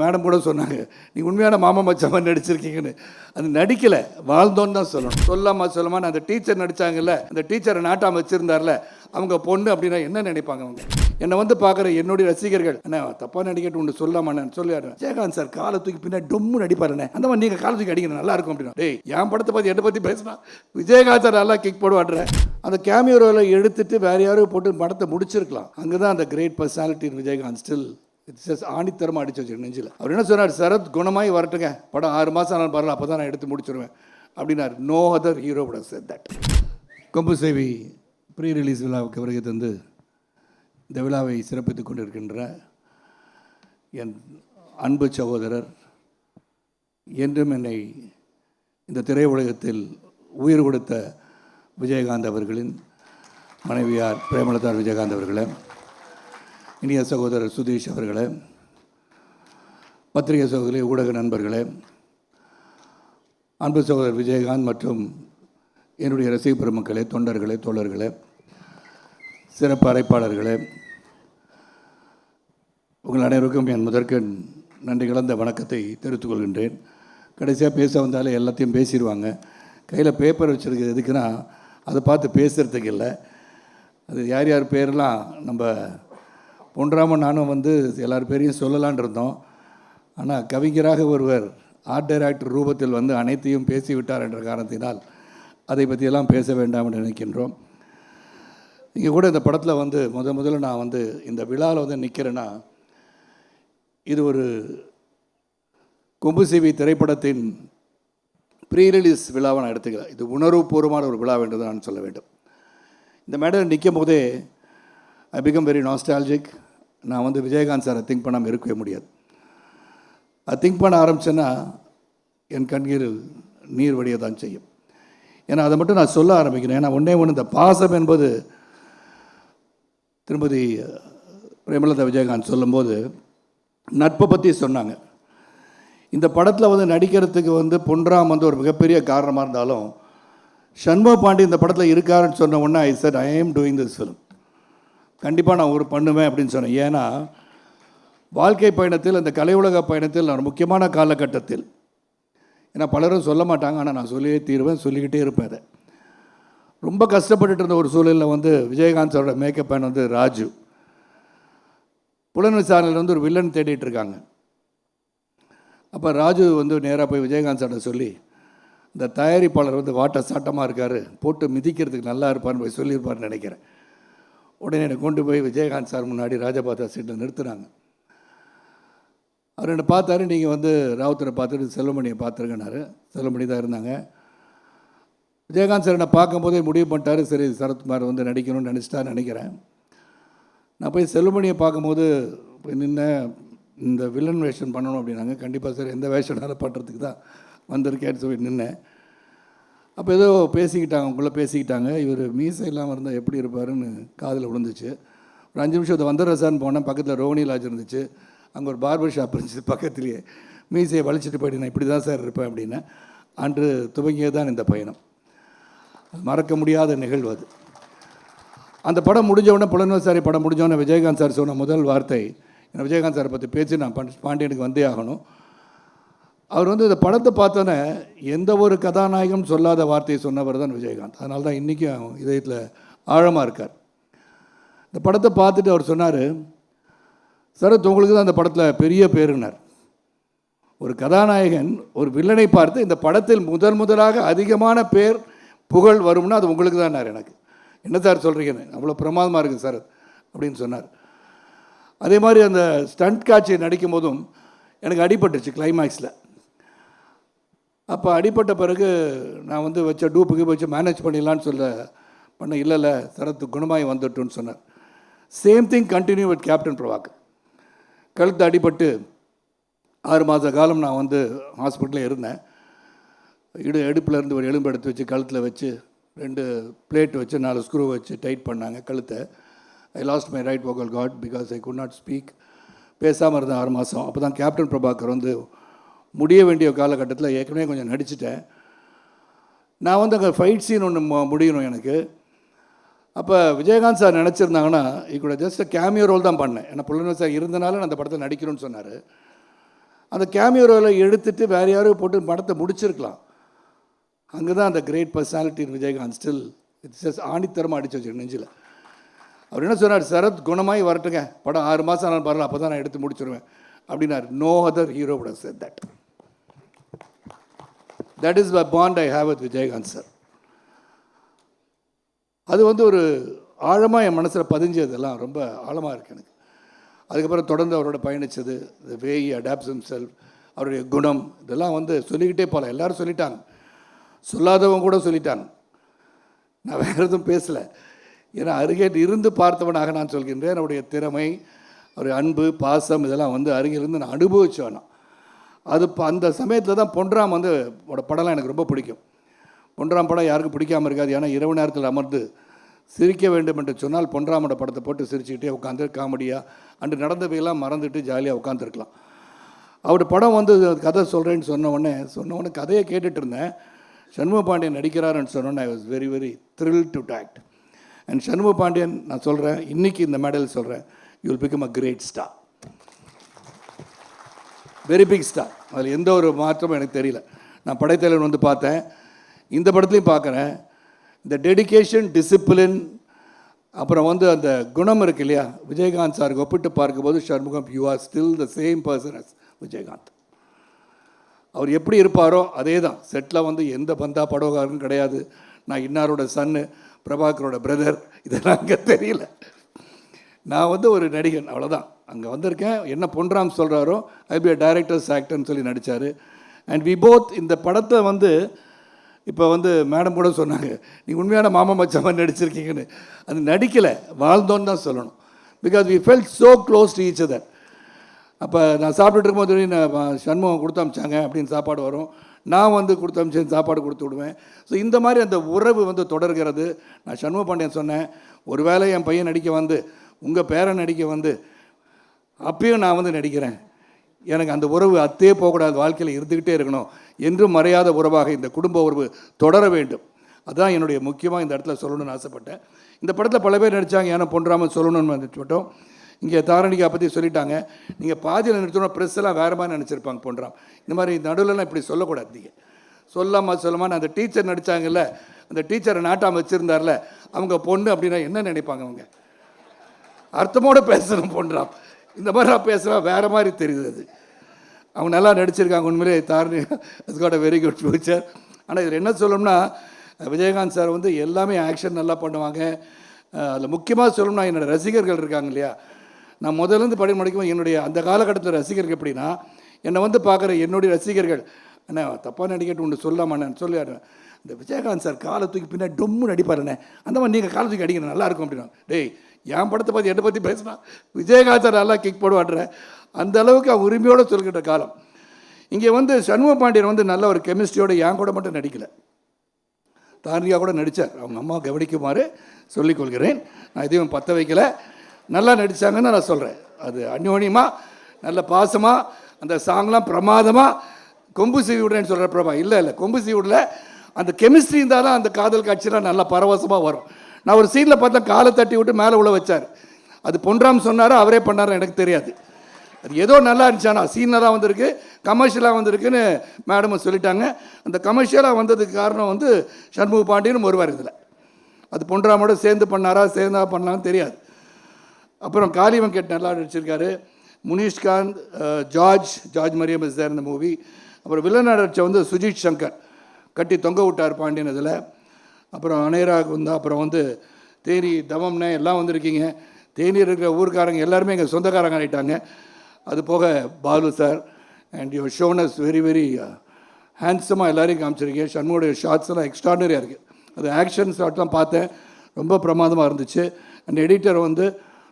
Madam கூட சொன்னாங்க, நீ உண்மையான மாமா மச்சான் மாதிரி நடிச்சிருக்கீங்கன்னு. அது நடிக்கலை, வாழ்ந்தோன்னு தான் சொல்லணும். சொல்லாமல் அந்த டீச்சர் நடித்தாங்கல்ல, அந்த டீச்சரை நாட்டாம வச்சுருந்தார்ல, அவங்க பொண்ணு அப்படின்னா என்ன நினைப்பாங்க அவங்க? என்னை வந்து பார்க்குற என்னுடைய ரசிகர்கள், அண்ணா தப்பாக நடிக்கட்டு ஒன்று சொல்லாமண்ணே சொல்லிடுறேன். விஜயகாந்த் சார் காலை தூக்கி பின்னாடி டொம்மு நடிப்பாருண்ணே, அந்த மாதிரி நீங்கள் காலை தூக்கி அடிக்கணும் நல்லா இருக்கும் அப்படின்னா. டேய் என் படத்தை பற்றி என்னை பற்றி பேசினா விஜயகாந்த் சார் நல்லா கிக் போடுவாடுறேன். அந்த கேமியோவில் எடுத்துட்டு வேறு யாரும் போட்டு படத்தை முடிச்சிருக்கலாம். அங்கே தான் அந்த கிரேட் பர்சனாலிட்டி விஜயகாந்த் ஸ்டில் ஆணித்தரமாக அடிச்சு வச்சிருக்கேன் நெஞ்சில். அவர் என்ன சொன்னார், சரத் குணமாகி வரட்டுங்க, படம் 6 மாதம் ஆனால் பரவாயில்ல, அப்போ தான் நான் எடுத்து முடிச்சிடுவேன் அப்படின்னாரு. No other hero would have said that. கொம்பு சேவி ப்ரீ ரிலீஸ் விழாவுக்கு வருகை தந்து இந்த விழாவை சிறப்பித்துக் கொண்டிருக்கின்ற என் அன்பு சகோதரர், என்றும் என்னை இந்த திரையுலகத்தில் உயிர் கொடுத்த விஜயகாந்த் அவர்களின் மனைவியார் பிரேமலதா விஜயகாந்த் அவர்களே, இனிய சகோதரர் சுதீஷ் அவர்களே, பத்திரிகை சகோதரி, ஊடக நண்பர்களே, அன்பு சகோதரர் விஜயகாந்த் மற்றும் என்னுடைய ரசிக பெருமக்களே, தொண்டர்களே, தோழர்களே, சிறப்பு அழைப்பாளர்களே, உங்கள் அனைவருக்கும் என் முதற்கண் நன்றி கலந்த வணக்கத்தை தெரிவித்துக் கொள்கின்றேன். கடைசியாக பேச வந்தாலே எல்லாத்தையும் பேசிடுவாங்க. கையில் பேப்பர் வச்சுருக்கிறது எதுக்குன்னா அதை பார்த்து பேசுகிறதுக்கு இல்லை. அது யார் யார் பேரெலாம் நம்ம பொன்ராமன் நானும் வந்து எல்லார் பேரையும் சொல்லலான் இருந்தோம். ஆனால் கவிஞராக ஒருவர் ஆர்ட் டைரக்டர் ரூபத்தில் வந்து அனைத்தையும் பேசிவிட்டார் என்ற காரணத்தினால் அதை பற்றியெல்லாம் பேச வேண்டாம் என்று நினைக்கின்றோம். இங்கே கூட இந்த படத்தில் வந்து முதல்ல நான் வந்து இந்த விழாவில் வந்து நிற்கிறேன்னா, இது ஒரு கொம்பு சேவி திரைப்படத்தின் ப்ரீ ரிலீஸ் விழாவை நான் எடுத்துக்கிறேன். இது உணர்வுபூர்வமான ஒரு விழா என்று நான் சொல்ல வேண்டும். இந்த மேடையில் நிற்கும் போதே ஐ பிகம் வெரி நாஸ்டாலஜிக். நான் வந்து விஜயகாந்த் சாரை திங்க் பண்ணாமல் இருக்கவே முடியாது. அது திங்க் பண்ண ஆரம்பித்தேன்னா என் கண்ணீரில் நீர் வடிய தான் செய்யும். ஏன்னா அதை மட்டும் நான் சொல்ல ஆரம்பிக்கிறேன். ஏன்னா ஒன்றே ஒன்று, இந்த பாசம் என்பது திருமதி பிரேமலதா விஜயகாந்த் சொல்லும்போது நட்பை பற்றி சொன்னாங்க. இந்த படத்தில் வந்து நடிக்கிறதுக்கு வந்து பொன்ராம் வந்து ஒரு மிகப்பெரிய காரணமாக இருந்தாலும், சண்முக பாண்டி இந்த படத்தில் இருக்காருன்னு சொன்ன உடனே ஐ செட் ஐ ஆம் டூயிங் திஸ் ஃபிலிம், கண்டிப்பாக நான் ஒரு பண்ணுவேன் அப்படின்னு சொன்னேன். ஏன்னா வாழ்க்கை பயணத்தில், அந்த கலை உலக பயணத்தில் நான் முக்கியமான காலகட்டத்தில், ஏன்னா பலரும் சொல்ல மாட்டாங்க, ஆனால் நான் சொல்லியே தீருவேன், சொல்லிக்கிட்டே இருப்பேன். அதை ரொம்ப கஷ்டப்பட்டுட்டு இருந்த ஒரு சூழலில் வந்து விஜயகாந்த் சாரோட மேக்கப் மேன் வந்து ராஜு, புலன் விசாரணையில் வந்து ஒரு வில்லன் தேடிட்டு இருக்காங்க. அப்போ ராஜு வந்து நேராக போய் விஜயகாந்த் சார்ட்ட சொல்லி, இந்த தயாரிப்பாளர் வந்து வாட்ட சாட்டமாக இருக்கார், போட்டு மிதிக்கிறதுக்கு நல்லா இருப்பார்னு போய் சொல்லியிருப்பார்னு நினைக்கிறேன். உடனே என்னை கொண்டு போய் விஜயகாந்த் சார் முன்னாடி ராஜபாத்தா சீட்டில் நிறுத்துனாங்க. அவர் என்னை பார்த்தாரு, நீங்கள் வந்து ராவுத்தரை பார்த்துட்டு செல்வமணியை பார்த்துருக்கனாரு. செல்வமணி தான் இருந்தாங்க. விஜயகாந்த் சார் என்னை பார்க்கும்போதே முடிவு பண்ணிட்டாரு, சரி சரத்குமார் வந்து நடிக்கணும்னு நினச்சிட்டான்னு நினைக்கிறேன். நான் போய் செல்வமணியை பார்க்கும்போது போய் நின்று இந்த வில்லன் வேஷன் பண்ணணும் அப்படின்னாங்க. கண்டிப்பாக சார், எந்த வேஷனாலும் பண்ணுறதுக்கு தான் வந்திருக்கேன்னு சொல்லி நின்னேன். அப்போ ஏதோ பேசிக்கிட்டாங்க, உங்களுக்குள்ளே பேசிக்கிட்டாங்க. இவர் மீசை இல்லாமல் இருந்தால் எப்படி இருப்பாருன்னு காதில் விழுந்துச்சு. ஒரு 5 நிமிஷம் அதை வந்துடுறசான்னு போனேன். பக்கத்தில் ரோனி லாட்ஜ் இருந்துச்சு, அங்கே ஒரு பார்பர் ஷாப் இருந்துச்சு பக்கத்துலேயே. மீசையை வலிச்சிட்டு போயிட்டு நான் இப்படி தான் சார் இருப்பேன் அப்படின்னு. அன்று துவங்கியது தான் இந்த பயணம். மறக்க முடியாத நிகழ்வு அது. அந்த படம் முடிஞ்சவுடனே, புலன்விசாரி படம் முடிஞ்சவுடனே விஜயகாந்த் சார் சொன்ன முதல் வார்த்தை, ஏன்னா விஜயகாந்த் சாரை பற்றி பேச்சு நான் பாண்டியனுக்கு வந்தே ஆகணும். அவர் வந்து இந்த படத்தை பார்த்தோன்னே எந்த ஒரு கதாநாயகம் சொல்லாத வார்த்தையை சொன்னவர் தான் விஜயகாந்த். அதனால தான் இன்றைக்கும் இதயத்தில் ஆழமாக இருக்கார். இந்த படத்தை பார்த்துட்டு அவர் சொன்னார், சரத் உங்களுக்கு தான் அந்த படத்தில் பெரிய பேருனார். ஒரு கதாநாயகன் ஒரு வில்லனை பார்த்து இந்த படத்தில் முதலாக அதிகமான பேர் புகழ் வரும்னா அது உங்களுக்கு தான். எனக்கு என்ன சார் சொல்கிறீங்கன்னு, அவ்வளோ பிரமாதமாக இருக்குது சார் அப்படின்னு சொன்னார். அதே மாதிரி அந்த ஸ்டண்ட் காட்சியை நடிக்கும் போதும் எனக்கு அடிபட்டுருச்சு கிளைமேக்ஸில். அப்போ அடிப்பட்ட பிறகு நான் வந்து வச்ச டூப்புக்கு வச்சு மேனேஜ் பண்ணிடலான்னு பண்ண இல்லை சரத்து குணமாகி வந்துட்டுன்னு சொன்னார். Same thing continue with captain Prabhakar. கழுத்து அடிபட்டு 6 மாத காலம் நான் வந்து ஹாஸ்பிட்டலில் இருந்தேன். இடுப்பில் இருந்து ஒரு எலும்பு எடுத்து வச்சு கழுத்தில் வச்சு 2 பிளேட் வச்சு 4 ஸ்க்ரூ வச்சு டைட் பண்ணாங்க கழுத்தை. ஐ last my right vocal card because I could not speak. பேசாமல் இருந்தேன் 6 மாதம். அப்போ தான் கேப்டன் பிரபாகர் வந்து முடிய வேண்டிய காலகட்டத்தில் ஏற்கனவே கொஞ்சம் நடிச்சிட்டேன். நான் வந்து அங்கே ஃபைட் சீன் ஒன்று முடியணும் எனக்கு. அப்போ விஜயகாந்த் சார் நினச்சிருந்தாங்கன்னா கூட ஜஸ்ட் கேமியோ ரோல் தான் பண்ணேன். ஏன்னா புலன் சார் இருந்தனால நான் அந்த படத்தில் நடிக்கணும்னு சொன்னார். அந்த கேமியோ ரோலை எடுத்துகிட்டு வேறு யாரும் போட்டு படத்தை முடிச்சிருக்கலாம். அங்கே தான் அந்த great personality Vijayakanth still it's ஆணித்தரமாக அடிச்சு வச்சுருக்கேன் நெஞ்சில். அவர் என்ன சொன்னார், சரத் குணமாகி வரட்டுங்க, படம் 6 மாதம் ஆனாலும் பரவாயில்ல, அப்போ தான் நான் எடுத்து முடிச்சிடுவேன் அப்படின்னாரு. No other hero would have said that. That is the bond I have with Vijayakanth sir. அது வந்து ஒரு ஆழமாக என் மனசில் பதிஞ்சதெல்லாம் ரொம்ப ஆழமாக இருக்குது எனக்கு. அதுக்கப்புறம் தொடர்ந்து அவரோட பயணித்தது, the way he adapts himself, அவருடைய குணம், இதெல்லாம் வந்து சொல்லிக்கிட்டே போகலாம். எல்லோரும் சொல்லிட்டாங்க, சொல்லாதவங்க கூட சொல்லிட்டாங்க. நான் வேறு எதுவும் பேசலை. ஏன்னா அருகே இருந்து பார்த்தவனாக நான் சொல்கின்றேன். அவருடைய திறமை, அவருடைய அன்பு, பாசம், இதெல்லாம் வந்து அருகிலிருந்து நான் அனுபவிச்சவனா. அது அந்த சமயத்தில் தான் பொன்ராம் வந்து படம்லாம் எனக்கு ரொம்ப பிடிக்கும். பொன்ராம் படம் யாருக்கும் பிடிக்காமல் இருக்காது. ஏன்னா இரவு நேரத்தில் அமர்ந்து சிரிக்க வேண்டும் என்று சொன்னால் பொன்ராமோட படத்தை போட்டு சிரிச்சுக்கிட்டே உட்காந்து காமெடியாக அன்று நடந்தவையெல்லாம் மறந்துட்டு ஜாலியாக உட்காந்துருக்கலாம். அவருடைய படம் வந்து கதை சொல்கிறேன்னு சொன்ன உடனே கதையை கேட்டுட்டு இருந்தேன். சண்முக பாண்டியன் நடிக்கிறாருன்னு சொன்னோன்னே I was very very thrill to act. And Shanmuga Pandian, நான் சொல்கிறேன், இன்றைக்கி இந்த மேடையில் சொல்கிறேன், you will become a great star, very big star. அதில் எந்த ஒரு மாற்றமும் எனக்கு தெரியல. நான் படைத்தலைவன் வந்து பார்த்தேன், இந்த படத்துலையும் பார்க்குறேன். இந்த டெடிகேஷன், டிசிப்ளின், அப்புறம் வந்து அந்த குணம் இருக்கு இல்லையா, விஜயகாந்த் சாருக்கு ஒப்பிட்டு பார்க்கும்போது Shanmugam, you are still the same person as Vijayakanth. அவர் எப்படி இருப்பாரோ அதே தான். செட்டில் வந்து எந்த பந்தா படகாரனும் கிடையாது. நான் இன்னாரோட சன்னு, பிரபாகரோட பிரதர், இதெல்லாம் அங்கே தெரியல. நான் வந்து ஒரு நடிகன், அவ்வளோதான். அங்கே வந்திருக்கேன். என்ன பொன்ராம் சொல்கிறாரோ ஐ பி அ டைரக்டர்ஸ் ஆக்டர்னு சொல்லி நடித்தார். அண்ட் வி போத் இந்த படத்தை வந்து இப்போ வந்து மேடம் கூட சொன்னாங்க, நீ உண்மையான மாமா மச்சான் நடிச்சிருக்கீங்கன்னு. அது நடிக்கலை, வாழ்ந்தோன்னு தான் சொல்லணும். Because we felt so close to each other. அப்போ நான் சாப்பிட்டுட்டு இருக்கும்போது நான் சண்முகம் கொடுத்து அமிச்சாங்க அப்படின்னு சாப்பாடு வரும், நான் வந்து கொடுத்து அமிச்சேன் சாப்பாடு கொடுத்து விடுவேன். ஸோ இந்த மாதிரி அந்த உறவு வந்து தொடர்கிறது. நான் சண்முக பாண்டியன் சொன்னேன், ஒரு வேளை என் பையன் நடிக்க வந்து, உங்கள் பேரன் நடிக்க வந்து, அப்பயும் நான் வந்து நடிக்கிறேன். எனக்கு அந்த உறவு அத்தே போகக்கூடாது, வாழ்க்கையில் இருந்துக்கிட்டே இருக்கணும், என்றும் மறையாத உறவாக இந்த குடும்ப உறவு தொடர வேண்டும். அதுதான் என்னுடைய முக்கியமாக இந்த இடத்துல சொல்லணும்னு ஆசைப்பட்டேன். இந்த படத்தில் பல பேர் நடித்தாங்க, ஏன்னா பொன்ராமன் சொல்லணும்னு நினச்சிட்டோம். இங்கே தாரணிகா பற்றி சொல்லிட்டாங்க. நீங்கள் பாதியில் நிறுத்தணும், ப்ரெஸ் எல்லாம் வேறு மாதிரி நினச்சிருப்பாங்க பொன்ராம். இந்த மாதிரி நடுவில்லாம் இப்படி சொல்லக்கூடாது. நீங்கள் சொல்லாமல் அந்த டீச்சர் நடித்தாங்கல்ல, அந்த டீச்சரை நாட்டாமல் வச்சுருந்தார்ல, அவங்க பொண்ணு அப்படின்னா என்ன நினைப்பாங்க? அவங்க அர்த்தமோடு பேசணும் பொன்ராம். இந்த மாதிரி நான் பேசுகிறேன், வேறு மாதிரி தெரியுது. அது அவங்க நல்லா நடிச்சிருக்காங்க. உண்மையிலே Dharani is got a very good future. ஆனால் இதில் என்ன சொல்லணும்னா, விஜயகாந்த் சார் வந்து எல்லாமே ஆக்ஷன் நல்லா பண்ணுவாங்க. அதில் முக்கியமாக சொல்லணும்னா, என்னோடய ரசிகர்கள் இருக்காங்க இல்லையா, நான் முதலேருந்து படம் முடிக்கும் என்னுடைய அந்த காலகட்டத்தில் ரசிகர்கள் எப்படின்னா, என்னை வந்து பார்க்குற என்னுடைய ரசிகர்கள், அண்ணா தப்பாக நடிக்கட்டு ஒன்று சொல்லாமண்ணே சொல்லிடுறேன், இந்த விஜயகாந்த் சார் காலை தூக்கி பின்னாடி டொம்மு நடிப்பாருண்ணே, அந்த மாதிரி நீங்கள் காலை தூக்கி அடிக்கணும் நல்லாயிருக்கும் அப்படின்னா. டேய், என் படத்தை பற்றி என்னை பற்றி பேசினா விஜயகாந்த் சார் நல்லா கிக் போடுவாடுறேன். அந்த அளவுக்கு அவன் உரிமையோடு சொல்கின்ற காலம். இங்கே வந்து சண்முக பாண்டியன் வந்து நல்ல ஒரு கெமிஸ்ட்ரியோடு என் கூட மட்டும் நடிக்கலை, தாரணிகா கூட நடித்தார். அவங்க அம்மா கவனிக்குமாறு சொல்லிக்கொள்கிறேன். நான் எதையும் பற்ற வைக்கலை, நல்லா நடித்தாங்கன்னு நான் சொல்கிறேன். அது அந்யோன்யமாக நல்ல பாசமாக அந்த சாங்லாம் பிரமாதமாக கொம்பு சீவி விடுறேன்னு சொல்கிற பிரபா இல்லை, கொம்பு சீவி விடல, அந்த கெமிஸ்ட்ரி இருந்தால் தான் அந்த காதல் காட்சியெலாம் நல்லா பரவசமாக வரும். நான் ஒரு சீனில் பார்த்தா காலை தட்டி விட்டு மேலே உள்ள வச்சார். அது பொன்ராம் சொன்னாரோ அவரே பண்ணாரோ எனக்கு தெரியாது. அது ஏதோ நல்லா இருந்துச்சானா சீனராக வந்திருக்கு, கமர்ஷியலாக வந்திருக்குன்னு மேடமும் சொல்லிட்டாங்க. அந்த கமர்ஷியலாக வந்ததுக்கு காரணம் வந்து சண்முக பாண்டியனும் வருவார் இதில். அது பொன்ராமோட சேர்ந்து பண்ணாரா சேர்ந்தா பண்ணலான்னு தெரியாது. அப்புறம் காளி வெங்கட் நல்லா நடிச்சிருக்காரு. முனிஷ்காந்த், ஜார்ஜ் மரியம் இஸ் தேர் இந்த மூவி. அப்புறம் வில்லன் நடிச்ச வந்து சுஜித் சங்கர் கட்டி தொங்க விட்டார் பாண்டியன் இதில். அப்புறம் அனேராக் வந்தா, அப்புறம் வந்து தேனி தவம்னே எல்லாம் வந்திருக்கீங்க. தேனியில் இருக்கிற ஊருக்காரங்க எல்லாருமே எங்கள் சொந்தக்காரங்க ஆகிட்டாங்க. அது போக பாலு சார் அண்ட் யுவர் ஷோனஸ் வெரி வெரி ஹேண்ட்ஸமாக எல்லாரையும் காமிச்சிருக்கீங்க. சண்முகோடைய ஷார்ட்ஸ் எல்லாம் எக்ஸ்ட்ராடனரியாக இருக்குது. அது ஆக்ஷன் ஷாட்லாம் பார்த்தேன், ரொம்ப பிரமாதமாக இருந்துச்சு. அண்ட் எடிட்டர் வந்து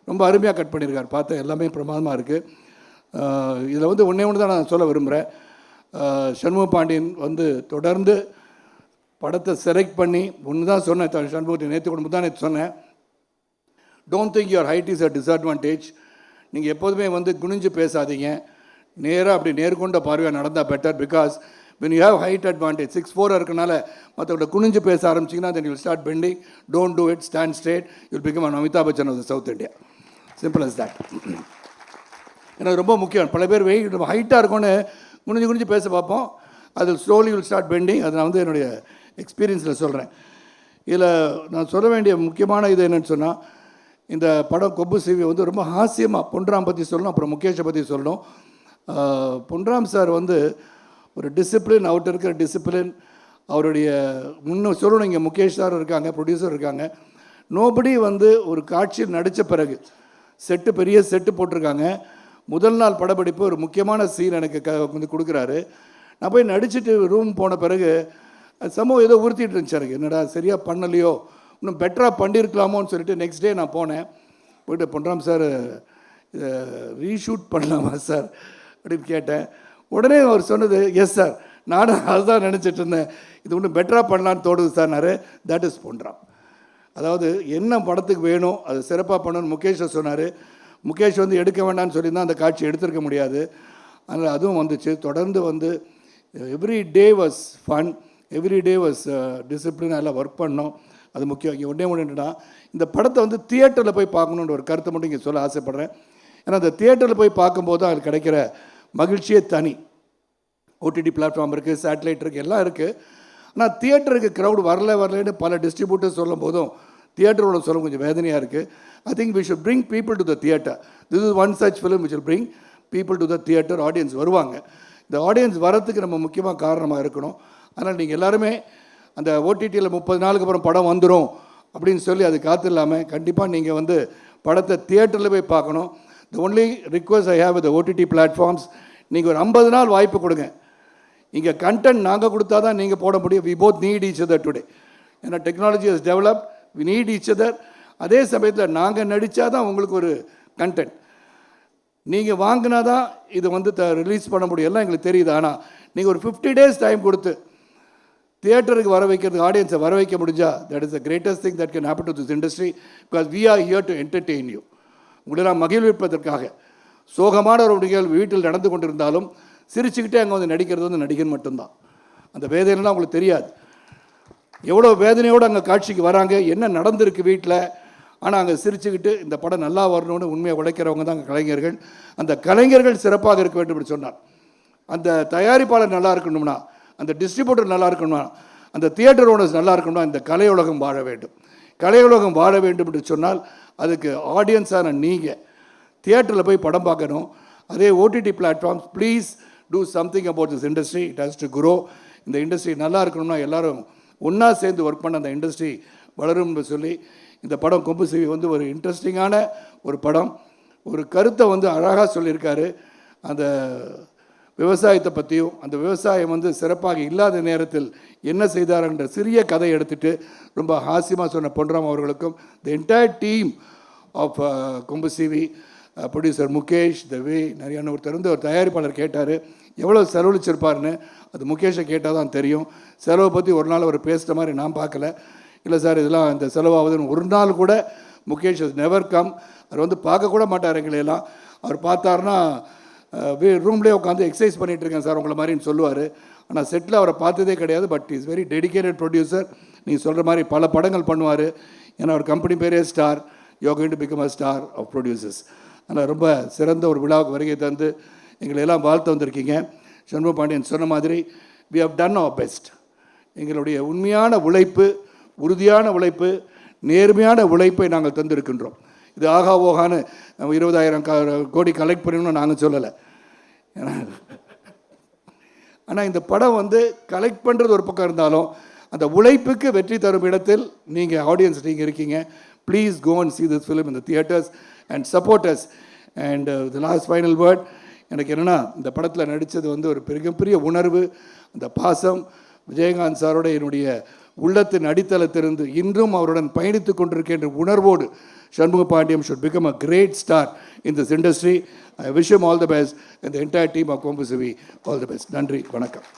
ரொம்ப அருமையாக கட் பண்ணியிருக்கார், பார்த்தேன் எல்லாமே பிரமாதமாக இருக்குது. இதில் வந்து ஒன்று தான் நான் சொல்ல விரும்புகிறேன். சண்முக பாண்டியன் வந்து தொடர்ந்து படத்தை செலக்ட் பண்ணி ஒன்று தான் சொன்னேன், சண்முகத்தை நேற்று கூட தான் நேற்று சொன்னேன், don't think your height is a disadvantage. நீங்கள் எப்போதுமே வந்து குனிஞ்சு பேசாதீங்க, நேராக அப்படி நேர்கொண்ட பார்வையாக நடந்தால் better. Because when you have height advantage 6'4" இருக்கனால மற்றவங்க குனிஞ்சு பேச ஆரம்பிச்சிங்கன்னா then you will start bending. Don't do it, stand straight. You will become an Amitabh Bachchan of the South India. Simple as that. எனக்கு ரொம்ப முக்கியம். பல பேர் வெயிட் ஹைட்டாக இருக்கும்னு குனிஞ்சு குனிஞ்சு பேச பார்ப்போம். அது ஸ்லோலி வில் ஸ்டார்ட் பெண்டிங். அது நான் வந்து என்னுடைய எக்ஸ்பீரியன்ஸில் சொல்கிறேன். இதில் நான் சொல்ல வேண்டிய முக்கியமான இது என்னென்னு சொன்னால், இந்த படம் கொம்பு சிவி வந்து ரொம்ப ஹாஸ்யமாக பொன்ராம் பற்றி சொல்லணும், அப்புறம் முகேஷை பற்றி சொல்லணும். பொன்ராம் சார் வந்து ஒரு டிசிப்ளின், அவர்கிட்ட இருக்கிற டிசிப்ளின், அவருடைய இன்னும் சொல்லணும், இங்கே முகேஷ் சார் இருக்காங்க, ப்ரொடியூசர் இருக்காங்க. நோபடி வந்து ஒரு காட்சியில் நடித்த பிறகு செட்டு, பெரிய செட்டு போட்டிருக்காங்க. முதல் நாள் படப்பிடிப்பு ஒரு முக்கியமான சீன் எனக்கு வந்து கொடுக்குறாரு. நான் போய் நடிச்சுட்டு ரூம் போன பிறகு சம்பவம் ஏதோ உறுத்திட்டு இருந்துச்சு எனக்கு. என்னடா சரியாக பண்ணலையோ, இன்னும் பெட்டராக பண்ணியிருக்கலாமோன்னு சொல்லிட்டு நெக்ஸ்ட் டே நான் போனேன். போய்ட்டு பொன்ராம் சார் இதை ரீஷூட் பண்ணலாமா சார் அப்படின்னு கேட்டேன். உடனே அவர் சொன்னது, எஸ் சார், நானும் அதுதான் நினச்சிட்டு இருந்தேன், இது இன்னும் பெட்டராக பண்ணலான்னு தோடுது சார்னாரு. That is Ponram. அதாவது என்ன படத்துக்கு வேணும் அது சிறப்பாக பண்ணணும்னு முகேஷை சொன்னார். முகேஷ் வந்து எடுக்க வேண்டாம்னு சொல்லியிருந்தால் அந்த காட்சி எடுத்திருக்க முடியாது. அதனால் அதுவும் வந்துச்சு. தொடர்ந்து வந்து every day was fun, every day was discipline, எல்லாம் ஒர்க் பண்ணோம். அது முக்கியம். இங்கே ஒன்றே என்னென்னா, இந்த படத்தை வந்து தியேட்டரில் போய் பார்க்கணுன்ற ஒரு கருத்தை மட்டும் இங்கே சொல்ல ஆசைப்பட்றேன். ஏன்னா அந்த தியேட்டரில் போய் பார்க்கும்போது அது கிடைக்கிற மகிழ்ச்சியே தனி. ஓடிடி பிளாட்ஃபார்ம் இருக்குது, சேட்டலைட் இருக்குது, எல்லாம் இருக்குது. ஆனால் தியேட்டருக்கு க்ரௌட் வரலன்னு பல டிஸ்ட்ரிபியூட்டர்ஸ் சொல்லும் போதும் தியேட்டரோட சொல்ல கொஞ்சம் வேதனையாக இருக்குது. I think we should bring people to the theatre. This is one such film which will bring people to the theatre. Audience வருவாங்க. இந்த ஆடியன்ஸ் வரத்துக்கு நம்ம முக்கியமாக காரணமாக இருக்கணும். அதனால் நீங்கள் எல்லாருமே அந்த ஓடிடியில் 30 நாளுக்கு அப்புறம் படம் வந்துடும் அப்படின்னு சொல்லி அது காத்து இல்லாமல் கண்டிப்பாக நீங்கள் வந்து படத்தை தியேட்டரில் போய் பார்க்கணும். The only request I have with the OTT platforms, நீங்கள் ஒரு 50 நாள் வாய்ப்பு கொடுங்க. இங்கே கண்டென்ட் நாங்கள் கொடுத்தா தான் நீங்கள் போட முடியும். We both need each other today. ஏன்னா technology has developed, we need each other. அதே சமயத்தில் நாங்கள் நடித்தா தான் உங்களுக்கு ஒரு கண்டென்ட், நீங்கள் வாங்கினா தான் இது வந்து ரிலீஸ் பண்ண முடியும். எல்லாம் எங்களுக்கு தெரியுது. ஆனால் நீங்கள் ஒரு 50 days டைம் கொடுத்து தியேட்டருக்கு வர வைக்கிறதுக்கு ஆடியன்ஸை வர வைக்க முடிஞ்சா, that is the greatest thing that can happen to this industry. Because we are here to entertain you. உங்களை நான் மகிழ்விப்பதற்காக. சோகமான ஒரு நிகழ்வு வீட்டில் நடந்து கொண்டிருந்தாலும் சிரிச்சுக்கிட்டே அங்கே வந்து நடிக்கிறது வந்து நடிகன் மட்டும்தான். அந்த வேதனைலாம் உங்களுக்கு தெரியாது. எவ்வளோ வேதனையோடு அங்கே காட்சிக்கு வராங்க, என்ன நடந்திருக்கு வீட்டில். ஆனால் அங்கே சிரிச்சுக்கிட்டு இந்த படம் நல்லா வரணும்னு உண்மையாக உழைக்கிறவங்க தான் கலைஞர்கள். அந்த கலைஞர்கள் சிறப்பாக இருக்க வேண்டும் என்று சொன்னார். அந்த தயாரிப்பாளர் நல்லா இருக்கணும்னா, அந்த டிஸ்ட்ரிபியூட்டர் நல்லா இருக்கணும்னா, அந்த தியேட்டர் ஓனர்ஸ் நல்லா இருக்கணும்னா, இந்த கலையுலகம் வாழ வேண்டும். கலையுலகம் வாழ வேண்டும் என்று சொன்னால் அதுக்கு ஆடியன்ஸான நீங்கள் தியேட்டரில் போய் படம் பார்க்கணும். அதே OTT platforms, please do something about this industry. It has to grow. இந்த இண்டஸ்ட்ரி நல்லா இருக்கணும்னா எல்லோரும் ஒன்றா சேர்ந்து ஒர்க் பண்ண அந்த இண்டஸ்ட்ரி வளரும்னு சொல்லி இந்த படம் கொம்பு சிவி வந்து ஒரு இன்ட்ரெஸ்டிங்கான ஒரு படம். ஒரு கருத்தை வந்து அழகாக சொல்லியிருக்காரு. அந்த விவசாயத்தை பற்றியும், அந்த விவசாயம் வந்து சிறப்பாக இல்லாத நேரத்தில் என்ன செய்தார்ன்ற சிறிய கதை எடுத்துகிட்டு ரொம்ப ஹாஸ்யமாக சொன்ன பொன்ராம் அவர்களுக்கும், த என்டையர் டீம் ஆஃப் கொம்பு சிவி, ப்ரொடியூசர் முகேஷ், வே நிறைய ஒருத்தர் வந்து ஒரு தயாரிப்பாளர் கேட்டார் எவ்வளோ செலவழிச்சிருப்பார்னு. அது முகேஷை கேட்டால் தான் தெரியும். செலவை பற்றி ஒரு நாள் அவர் பேசுகிற மாதிரி நான் பார்க்கல. இல்லை சார், இதெல்லாம் இந்த செலவாகுதுன்னு ஒரு நாள் கூட முகேஷ் இஸ் நெவர் கம். அவர் வந்து பார்க்கக்கூட மாட்டார் எங்களையெல்லாம். அவர் பார்த்தாருன்னா ரூம்லேயே உட்காந்து எக்ஸசைஸ் பண்ணிகிட்ருக்கேன் சார் உங்களை மாதிரின்னு சொல்லுவார். ஆனால் செட்டில் அவரை பார்த்ததே கிடையாது. But is very dedicated producer. நீங்கள் சொல்கிற மாதிரி பல படங்கள் பண்ணுவார். ஏன்னா அவர் கம்பெனி பேரே star. You are going to become a star of producers. அதனால் ரொம்ப சிறந்த ஒரு விழாவுக்கு வருகை தந்து எங்களை எல்லாம் வாழ்த்து வந்திருக்கீங்க. சண்முக பாண்டியன் சொன்ன மாதிரி we have done our best. எங்களுடைய உண்மையான உழைப்பு, உறுதியான உழைப்பு, நேர்மையான உழைப்பை நாங்கள் தந்திருக்கின்றோம். இது ஆகா ஓகான்னு 20,000 கோடி கலெக்ட் பண்ணணும்னு நாங்கள் சொல்லலை. ஆனால் இந்த படம் வந்து கலெக்ட் பண்ணுறது ஒரு பக்கம் இருந்தாலும் அந்த உழைப்புக்கு வெற்றி தரும் இடத்தில் நீங்கள் ஆடியன்ஸ் நீங்கள் இருக்கீங்க. Please go and see this film in the theatres and support us. And the last final word, எனக்கு என்னென்னா, இந்த படத்தில் நடித்தது வந்து ஒரு மிகப்பெரிய உணர்வு. அந்த பாசம் விஜயகாந்த் சாரோட என்னுடைய உள்ளத்தின் அடித்தளத்திலிருந்து இன்றும் அவருடன் பயணித்து கொண்டிருக்கின்ற உணர்வோடு Shanmuga Pandiyam should become a great star in this industry. I wish him all the best and the entire team of கொம்பு சிவி all the best. நன்றி, வணக்கம்.